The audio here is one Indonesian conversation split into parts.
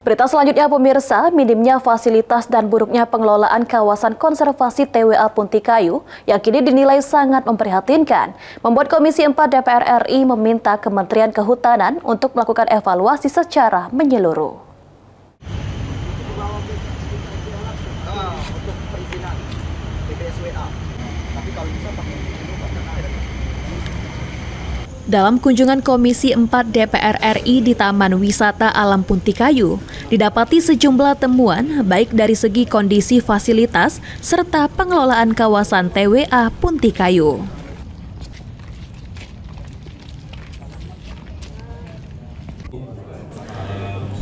Berita selanjutnya pemirsa, minimnya fasilitas dan buruknya pengelolaan kawasan konservasi TWA Puntikayu yang kini dinilai sangat memprihatinkan, membuat Komisi 4 DPR RI meminta Kementerian Kehutanan untuk melakukan evaluasi secara menyeluruh. Dalam kunjungan Komisi 4 DPR RI di Taman Wisata Alam Puntikayu, didapati sejumlah temuan baik dari segi kondisi fasilitas serta pengelolaan kawasan TWA Puntikayu.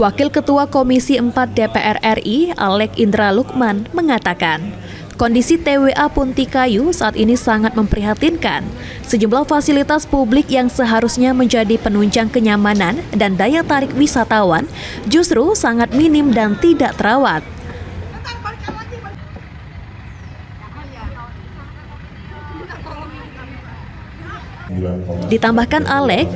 Wakil Ketua Komisi 4 DPR RI, Alek Indra Lukman, mengatakan, kondisi TWA Puntikayu saat ini sangat memprihatinkan. Sejumlah fasilitas publik yang seharusnya menjadi penunjang kenyamanan dan daya tarik wisatawan justru sangat minim dan tidak terawat. Ditambahkan Alek,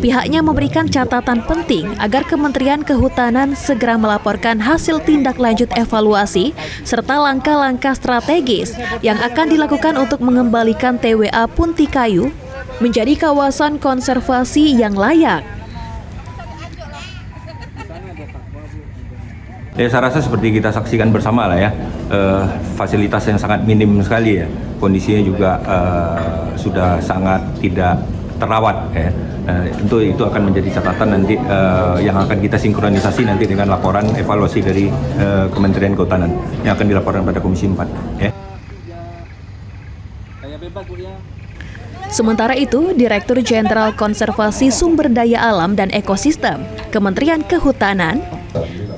pihaknya memberikan catatan penting agar Kementerian Kehutanan segera melaporkan hasil tindak lanjut evaluasi serta langkah-langkah strategis yang akan dilakukan untuk mengembalikan TWA Puntikayu menjadi kawasan konservasi yang layak. Ya, saya rasa seperti kita saksikan bersama lah ya, fasilitas yang sangat minim sekali ya, kondisinya juga sudah sangat tidak terawat ya. Tentu itu akan menjadi catatan nanti yang akan kita sinkronisasi nanti dengan laporan evaluasi dari Kementerian Kehutanan yang akan dilaporkan pada Komisi 4 ya. Sementara itu, Direktur Jenderal Konservasi Sumber Daya Alam dan Ekosistem Kementerian Kehutanan,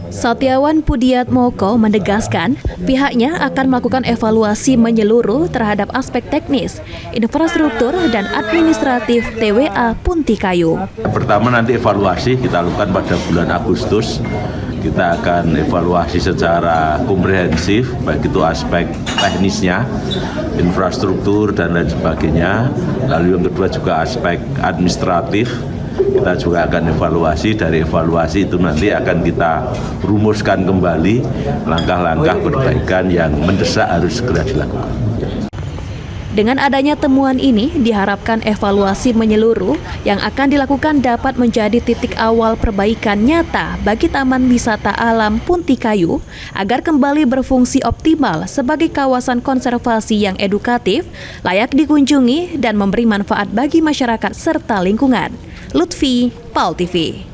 Satyawan Pudiatmoko, menegaskan pihaknya akan melakukan evaluasi menyeluruh terhadap aspek teknis, infrastruktur, dan administratif TWA Puntikayu. Pertama nanti evaluasi kita lakukan pada bulan Agustus. Kita akan evaluasi secara komprehensif, baik itu aspek teknisnya, infrastruktur, dan lain sebagainya. Lalu yang kedua juga aspek administratif. Kita juga akan evaluasi, dari evaluasi itu nanti akan kita rumuskan kembali langkah-langkah perbaikan yang mendesak harus segera dilakukan. Dengan adanya temuan ini, diharapkan evaluasi menyeluruh yang akan dilakukan dapat menjadi titik awal perbaikan nyata bagi Taman Wisata Alam Puntikayu agar kembali berfungsi optimal sebagai kawasan konservasi yang edukatif, layak dikunjungi, dan memberi manfaat bagi masyarakat serta lingkungan. Lutfi, PAL TV.